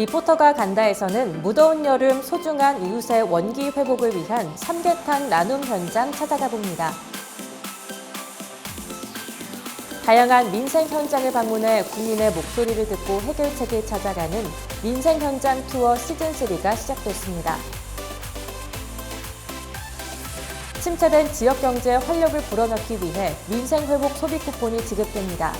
리포터가 간다에서는 무더운 여름 소중한 이웃의 원기 회복을 위한 삼계탕 나눔 현장 찾아가 봅니다. 다양한 민생 현장을 방문해 국민의 목소리를 듣고 해결책을 찾아가는 민생 현장 투어 시즌3가 시작됐습니다. 침체된 지역 경제에 활력을 불어넣기 위해 민생 회복 소비 쿠폰이 지급됩니다.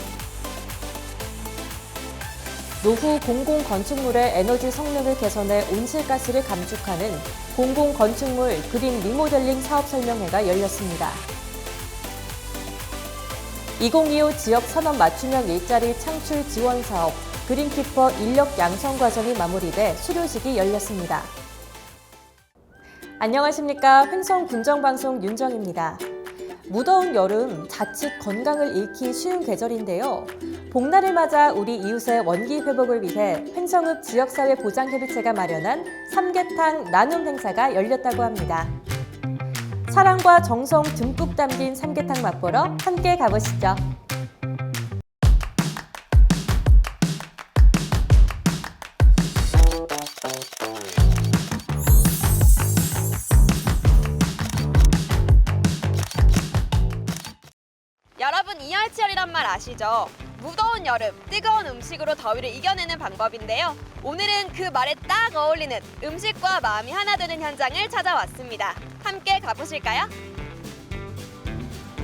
노후 공공건축물의 에너지 성능을 개선해 온실가스를 감축하는 공공건축물 그린 리모델링 사업 설명회가 열렸습니다. 2025 지역 산업 맞춤형 일자리 창출 지원 사업 그린키퍼 인력 양성 과정이 마무리돼 수료식이 열렸습니다. 안녕하십니까. 횡성 군정방송 윤정입니다. 무더운 여름 자칫 건강을 잃기 쉬운 계절인데요. 복날을 맞아 우리 이웃의 원기 회복을 위해 횡성읍 지역사회 보장협의체가 마련한 삼계탕 나눔 행사가 열렸다고 합니다. 사랑과 정성 듬뿍 담긴 삼계탕 맛보러 함께 가보시죠. 여러분 이열치열이란 말 아시죠? 무더운 여름, 뜨거운 음식으로 더위를 이겨내는 방법인데요. 오늘은 그 말에 딱 어울리는 음식과 마음이 하나 되는 현장을 찾아왔습니다. 함께 가보실까요?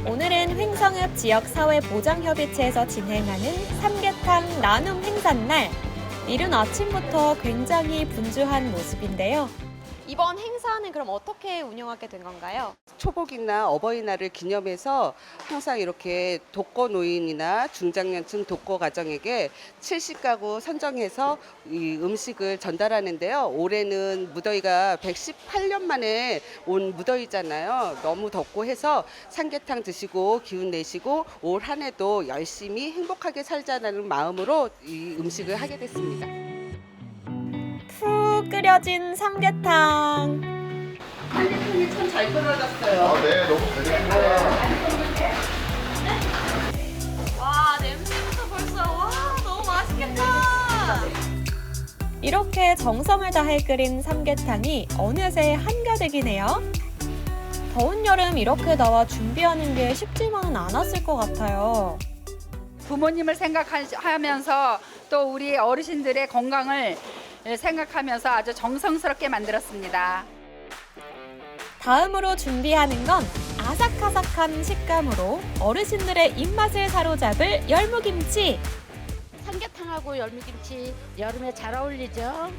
오늘은 횡성읍 지역사회보장협의체에서 진행하는 삼계탕 나눔 행사날. 이른 아침부터 굉장히 분주한 모습인데요. 이번 행사는 그럼 어떻게 운영하게 된 건가요? 초복이나 어버이날을 기념해서 항상 이렇게 독거노인이나 중장년층 독거 가정에게 70가구 선정해서 이 음식을 전달하는데요. 올해는 무더위가 118년 만에 온 무더위잖아요. 너무 덥고 해서 삼계탕 드시고 기운 내시고 올 한 해도 열심히 행복하게 살자는 마음으로 이 음식을 하게 됐습니다. 푹 끓여진 삼계탕. 삼계탕이 참 잘 끓여졌어요. 네, 너무 배고프네요. 와, 냄새부터 벌써 와, 너무 맛있겠다. 이렇게 정성을 다해 끓인 삼계탕이 어느새 한가득이네요. 더운 여름 이렇게 나와 준비하는 게 쉽지만은 않았을 것 같아요. 부모님을 생각하면서 또 우리 어르신들의 건강을 생각하면서 아주 정성스럽게 만들었습니다. 다음으로 준비하는 건 아삭아삭한 식감으로 어르신들의 입맛을 사로잡을 열무김치. 삼계탕하고 열무김치 여름에 잘 어울리죠?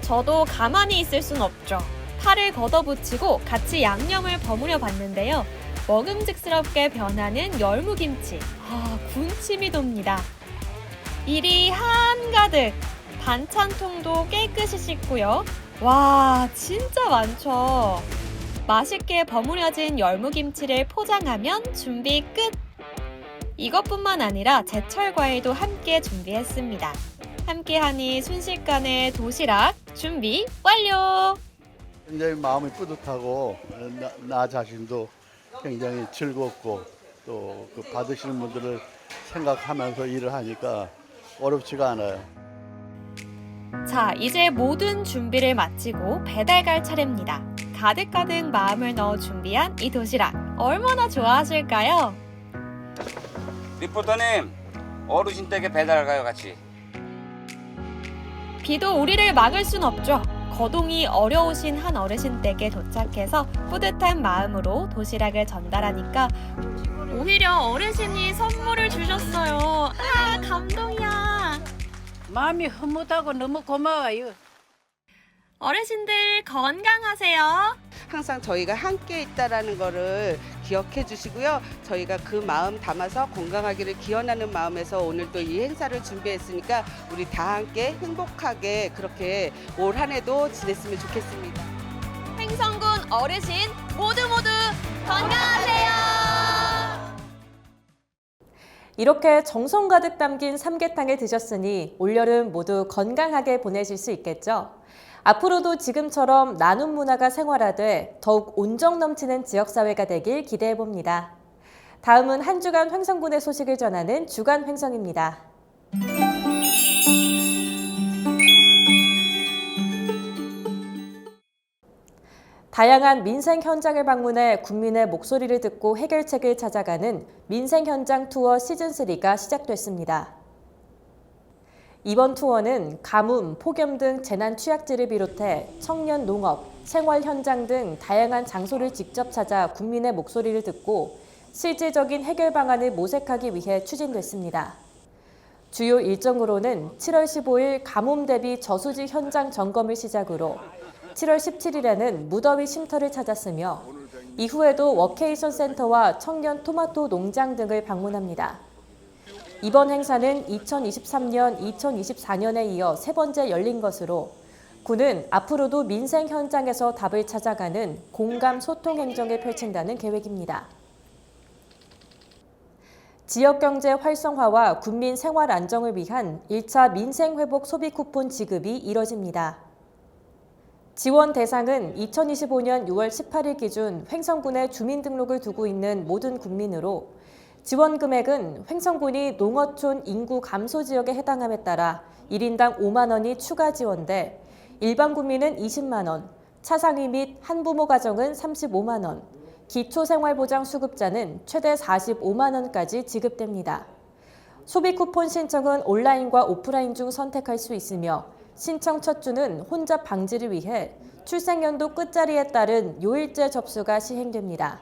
저도 가만히 있을 순 없죠. 팔을 걷어붙이고 같이 양념을 버무려 봤는데요. 먹음직스럽게 변하는 열무김치. 군침이 돕니다. 일이 한가득. 반찬통도 깨끗이 씻고요. 와, 진짜 많죠. 맛있게 버무려진 열무김치를 포장하면 준비 끝! 이것뿐만 아니라 제철 과일도 함께 준비했습니다. 함께하니 순식간에 도시락 준비 완료! 굉장히 마음이 뿌듯하고 나 자신도 굉장히 즐겁고 또 그 받으시는 분들을 생각하면서 일을 하니까 어렵지가 않아요. 자, 이제 모든 준비를 마치고 배달 갈 차례입니다. 가득가득 마음을 넣어 준비한 이 도시락 얼마나 좋아하실까요? 리포터님, 어르신 댁에 배달 가요 같이. 비도 우리를 막을 순 없죠. 거동이 어려우신 한 어르신 댁에 도착해서 뿌듯한 마음으로 도시락을 전달하니까 오히려 어르신이 선물을 주셨어요. 감동이야. 마음이 흐뭇하고 너무 고마워요. 어르신들 건강하세요. 항상 저희가 함께 있다라는 거를 기억해 주시고요. 저희가 그 마음 담아서 건강하기를 기원하는 마음에서 오늘 또 이 행사를 준비했으니까 우리 다 함께 행복하게 그렇게 올 한 해도 지냈으면 좋겠습니다. 횡성군 어르신 모두 건강하세요. 이렇게 정성 가득 담긴 삼계탕을 드셨으니 올여름 모두 건강하게 보내실 수 있겠죠? 앞으로도 지금처럼 나눔 문화가 생활화돼 더욱 온정 넘치는 지역사회가 되길 기대해봅니다. 다음은 한 주간 횡성군의 소식을 전하는 주간 횡성입니다. 다양한 민생 현장을 방문해 국민의 목소리를 듣고 해결책을 찾아가는 민생 현장 투어 시즌3가 시작됐습니다. 이번 투어는 가뭄, 폭염 등 재난 취약지를 비롯해 청년 농업, 생활 현장 등 다양한 장소를 직접 찾아 국민의 목소리를 듣고 실질적인 해결 방안을 모색하기 위해 추진됐습니다. 주요 일정으로는 7월 15일 가뭄 대비 저수지 현장 점검을 시작으로 7월 17일에는 무더위 쉼터를 찾았으며 이후에도 워케이션 센터와 청년 토마토 농장 등을 방문합니다. 이번 행사는 2023년, 2024년에 이어 세 번째 열린 것으로 군은 앞으로도 민생 현장에서 답을 찾아가는 공감 소통 행정을 펼친다는 계획입니다. 지역경제 활성화와 국민 생활 안정을 위한 1차 민생회복 소비 쿠폰 지급이 이뤄집니다. 지원 대상은 2025년 6월 18일 기준 횡성군에 주민등록을 두고 있는 모든 국민으로 지원 금액은 횡성군이 농어촌 인구 감소 지역에 해당함에 따라 1인당 5만 원이 추가 지원돼 일반 국민은 20만 원, 차상위 및 한부모 가정은 35만 원, 기초생활보장 수급자는 최대 45만 원까지 지급됩니다. 소비 쿠폰 신청은 온라인과 오프라인 중 선택할 수 있으며 신청 첫 주는 혼잡 방지를 위해 출생연도 끝자리에 따른 요일제 접수가 시행됩니다.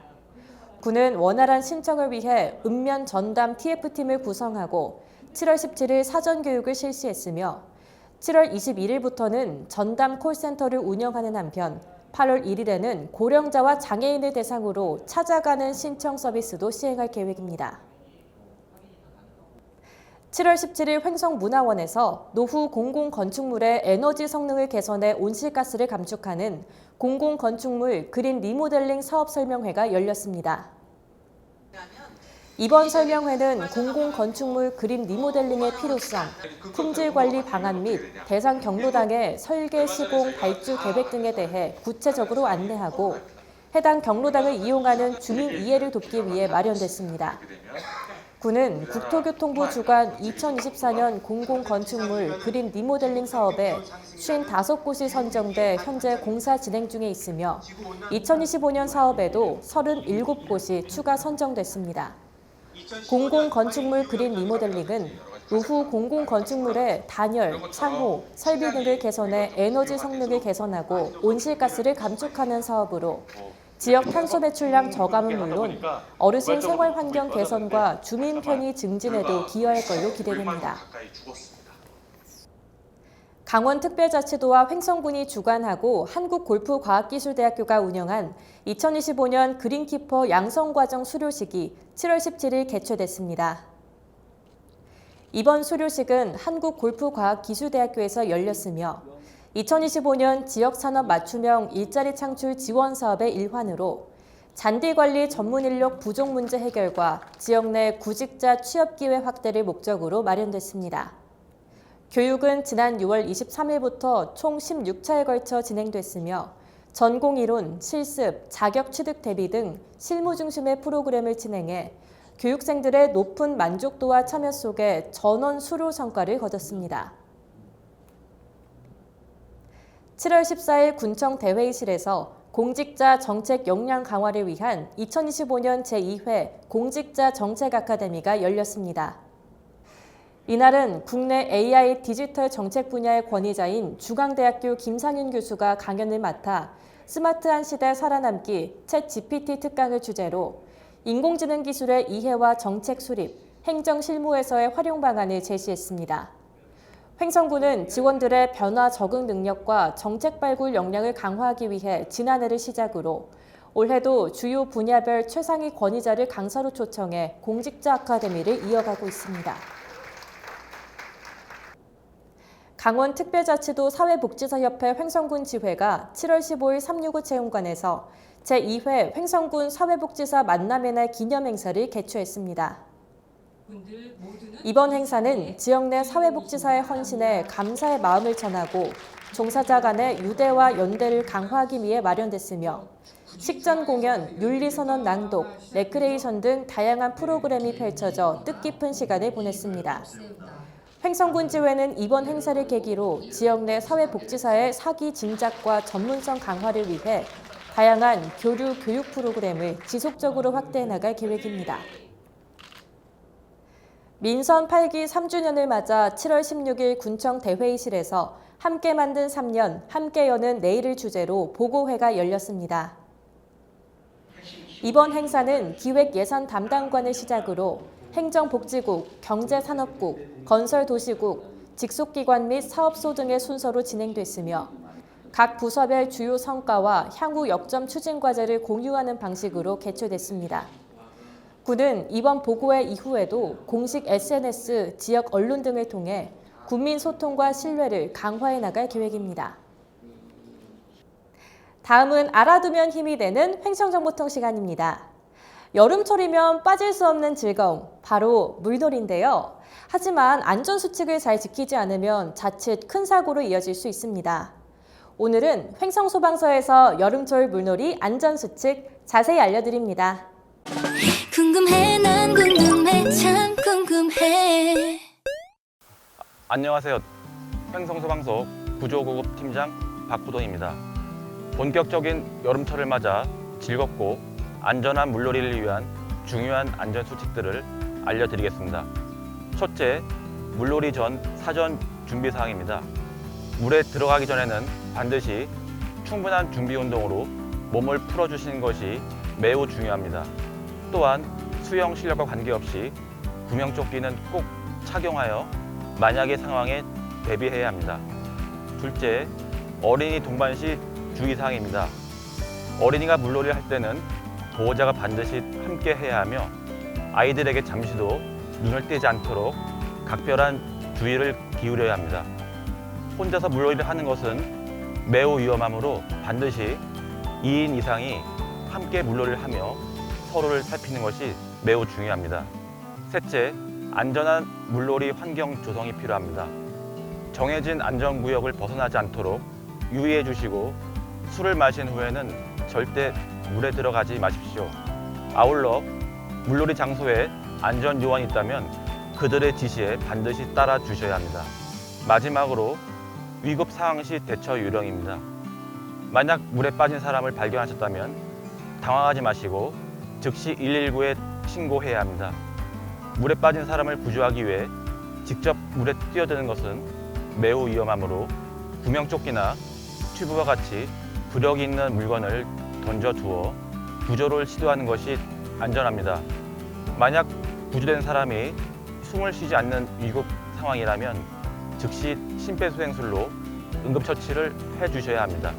군은 원활한 신청을 위해 읍면 전담 TF팀을 구성하고 7월 17일 사전 교육을 실시했으며 7월 21일부터는 전담 콜센터를 운영하는 한편 8월 1일에는 고령자와 장애인을 대상으로 찾아가는 신청 서비스도 시행할 계획입니다. 7월 17일 횡성문화원에서 노후 공공건축물의 에너지 성능을 개선해 온실가스를 감축하는 공공건축물 그린 리모델링 사업 설명회가 열렸습니다. 이번 설명회는 공공건축물 그린 리모델링의 필요성, 품질관리 방안 및 대상 경로당의 설계, 시공, 발주 계획 등에 대해 구체적으로 안내하고 해당 경로당을 이용하는 주민 이해를 돕기 위해 마련됐습니다. 군은 국토교통부 주관 2024년 공공건축물 그린 리모델링 사업에 55곳이 선정돼 현재 공사 진행 중에 있으며 2025년 사업에도 37곳이 추가 선정됐습니다. 공공건축물 그린 리모델링은 노후 공공건축물의 단열, 창호, 설비 등을 개선해 에너지 성능을 개선하고 온실가스를 감축하는 사업으로 지역 탄소 배출량 저감은 물론 어르신 생활 환경 개선과 주민 편의 증진에도 기여할 걸로 기대됩니다. 강원특별자치도와 횡성군이 주관하고 한국골프과학기술대학교가 운영한 2025년 그린키퍼 양성과정 수료식이 7월 17일 개최됐습니다. 이번 수료식은 한국골프과학기술대학교에서 열렸으며 2025년 지역산업 맞춤형 일자리 창출 지원 사업의 일환으로 잔디관리 전문 인력 부족 문제 해결과 지역 내 구직자 취업 기회 확대를 목적으로 마련됐습니다. 교육은 지난 6월 23일부터 총 16차에 걸쳐 진행됐으며 전공이론, 실습, 자격 취득 대비 등 실무 중심의 프로그램을 진행해 교육생들의 높은 만족도와 참여 속에 전원 수료 성과를 거뒀습니다. 7월 14일 군청 대회의실에서 공직자 정책 역량 강화를 위한 2025년 제2회 공직자 정책 아카데미가 열렸습니다. 이날은 국내 AI 디지털 정책 분야의 권위자인 중앙대학교 김상윤 교수가 강연을 맡아 스마트한 시대 살아남기 챗 GPT 특강을 주제로 인공지능 기술의 이해와 정책 수립, 행정 실무에서의 활용 방안을 제시했습니다. 횡성군은 직원들의 변화 적응 능력과 정책 발굴 역량을 강화하기 위해 지난해를 시작으로 올해도 주요 분야별 최상위 권위자를 강사로 초청해 공직자 아카데미를 이어가고 있습니다. 강원특별자치도 사회복지사협회 횡성군 지회가 7월 15일 365 체험관에서 제2회 횡성군 사회복지사 만남의 날 기념행사를 개최했습니다. 이번 행사는 지역 내 사회복지사의 헌신에 감사의 마음을 전하고 종사자 간의 유대와 연대를 강화하기 위해 마련됐으며 식전 공연, 윤리선언 낭독, 레크레이션 등 다양한 프로그램이 펼쳐져 뜻깊은 시간을 보냈습니다. 횡성군 지회는 이번 행사를 계기로 지역 내 사회복지사의 사기 진작과 전문성 강화를 위해 다양한 교류 교육 프로그램을 지속적으로 확대해 나갈 계획입니다. 민선 8기 3주년을 맞아 7월 16일 군청 대회의실에서 함께 만든 3년, 함께 여는 내일을 주제로 보고회가 열렸습니다. 이번 행사는 기획예산 담당관을 시작으로 행정복지국, 경제산업국, 건설도시국, 직속기관 및 사업소 등의 순서로 진행됐으며 각 부서별 주요 성과와 향후 역점 추진 과제를 공유하는 방식으로 개최됐습니다. 군은 이번 보고회 이후에도 공식 SNS, 지역 언론 등을 통해 국민 소통과 신뢰를 강화해 나갈 계획입니다. 다음은 알아두면 힘이 되는 횡성정보통 시간입니다. 여름철이면 빠질 수 없는 즐거움, 바로 물놀이인데요. 하지만 안전수칙을 잘 지키지 않으면 자칫 큰 사고로 이어질 수 있습니다. 오늘은 횡성소방서에서 여름철 물놀이 안전수칙 자세히 알려드립니다. 궁금해 난 궁금해 참 궁금해. 안녕하세요. 횡성소방서 구조구급 팀장 박후돈입니다. 본격적인 여름철을 맞아 즐겁고 안전한 물놀이를 위한 중요한 안전수칙들을 알려드리겠습니다. 첫째, 물놀이 전 사전 준비사항입니다. 물에 들어가기 전에는 반드시 충분한 준비 운동으로 몸을 풀어주시는 것이 매우 중요합니다. 또한 수영 실력과 관계없이 구명조끼는 꼭 착용하여 만약의 상황에 대비해야 합니다. 둘째, 어린이 동반 시 주의사항입니다. 어린이가 물놀이를 할 때는 보호자가 반드시 함께 해야 하며 아이들에게 잠시도 눈을 떼지 않도록 각별한 주의를 기울여야 합니다. 혼자서 물놀이를 하는 것은 매우 위험하므로 반드시 2인 이상이 함께 물놀이를 하며 서로를 살피는 것이 매우 중요합니다. 셋째, 안전한 물놀이 환경 조성이 필요합니다. 정해진 안전구역을 벗어나지 않도록 유의해 주시고 술을 마신 후에는 절대 물에 들어가지 마십시오. 아울러 물놀이 장소에 안전 요원이 있다면 그들의 지시에 반드시 따라 주셔야 합니다. 마지막으로 위급 상황 시 대처 요령입니다. 만약 물에 빠진 사람을 발견하셨다면 당황하지 마시고 즉시 119에 신고해야 합니다. 물에 빠진 사람을 구조하기 위해 직접 물에 뛰어드는 것은 매우 위험하므로 구명조끼나 튜브와 같이 부력 있는 물건을 던져두어 구조를 시도하는 것이 안전합니다. 만약 구조된 사람이 숨을 쉬지 않는 위급 상황이라면 즉시 심폐소생술로 응급처치를 해주셔야 합니다.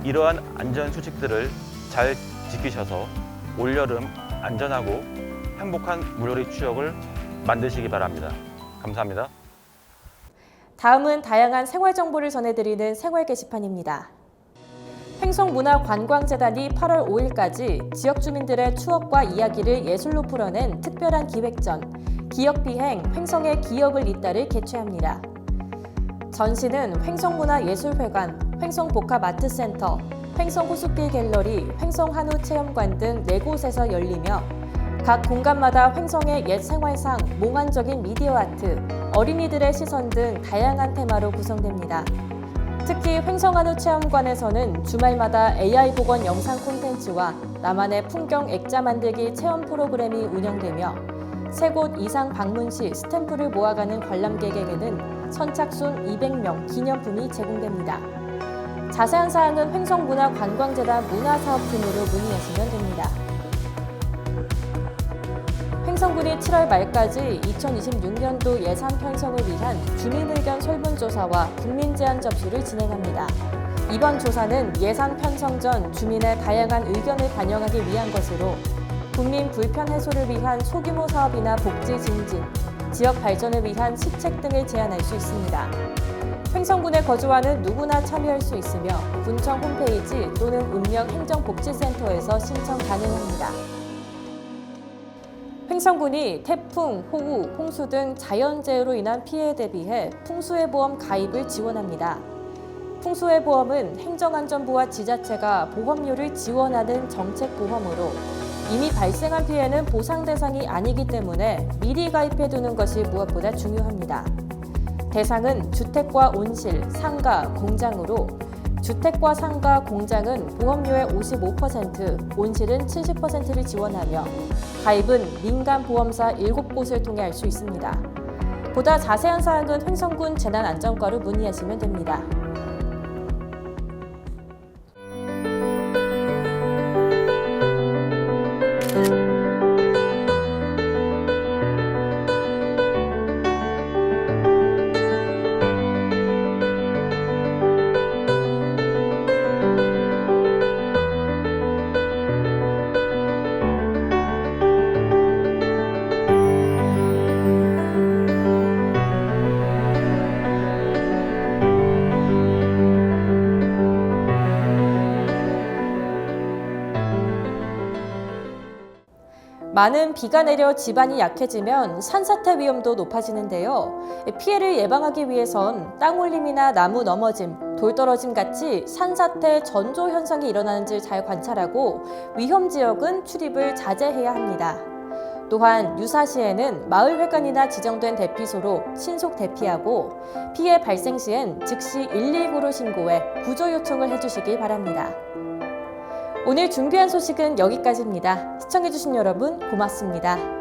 이러한 안전수칙들을 잘 지키셔서 올여름 안전하고 행복한 물놀이 추억을 만드시기 바랍니다. 감사합니다. 다음은 다양한 생활 정보를 전해드리는 생활 게시판입니다. 횡성문화관광재단이 8월 5일까지 지역 주민들의 추억과 이야기를 예술로 풀어낸 특별한 기획전 기억비행 횡성의 기억을 잇다를 개최합니다. 전시는 횡성문화예술회관, 횡성복합아트센터, 횡성호숫길 갤러리, 횡성한우체험관 등 4곳에서 열리며 각 공간마다 횡성의 옛 생활상, 몽환적인 미디어 아트, 어린이들의 시선 등 다양한 테마로 구성됩니다. 특히 횡성한우체험관에서는 주말마다 AI 복원 영상 콘텐츠와 나만의 풍경 액자 만들기 체험 프로그램이 운영되며 3곳 이상 방문 시 스탬프를 모아가는 관람객에게는 선착순 200명 기념품이 제공됩니다. 자세한 사항은 횡성문화관광재단 문화사업팀으로 문의하시면 됩니다. 횡성군이 7월 말까지 2026년도 예산 편성을 위한 주민의견 설문조사와 국민제안 접수를 진행합니다. 이번 조사는 예산 편성 전 주민의 다양한 의견을 반영하기 위한 것으로 국민 불편 해소를 위한 소규모 사업이나 복지 증진, 지역 발전을 위한 시책 등을 제안할 수 있습니다. 횡성군에 거주하는 누구나 참여할 수 있으며 군청 홈페이지 또는 읍면행정복지센터에서 신청 가능합니다. 횡성군이 태풍, 호우, 홍수 등 자연재해로 인한 피해에 대비해 풍수해보험 가입을 지원합니다. 풍수해보험은 행정안전부와 지자체가 보험료를 지원하는 정책보험으로 이미 발생한 피해는 보상 대상이 아니기 때문에 미리 가입해두는 것이 무엇보다 중요합니다. 대상은 주택과 온실, 상가, 공장으로 주택과 상가, 공장은 보험료의 55%, 온실은 70%를 지원하며 가입은 민간 보험사 7곳을 통해 할 수 있습니다. 보다 자세한 사항은 횡성군 재난안전과로 문의하시면 됩니다. 많은 비가 내려 지반이 약해지면 산사태 위험도 높아지는데요. 피해를 예방하기 위해선 땅올림이나 나무 넘어짐, 돌 떨어짐 같이 산사태 전조 현상이 일어나는지 잘 관찰하고 위험 지역은 출입을 자제해야 합니다. 또한 유사시에는 마을회관이나 지정된 대피소로 신속 대피하고 피해 발생 시엔 즉시 119로 신고해 구조 요청을 해주시길 바랍니다. 오늘 준비한 소식은 여기까지입니다. 시청해주신 여러분 고맙습니다.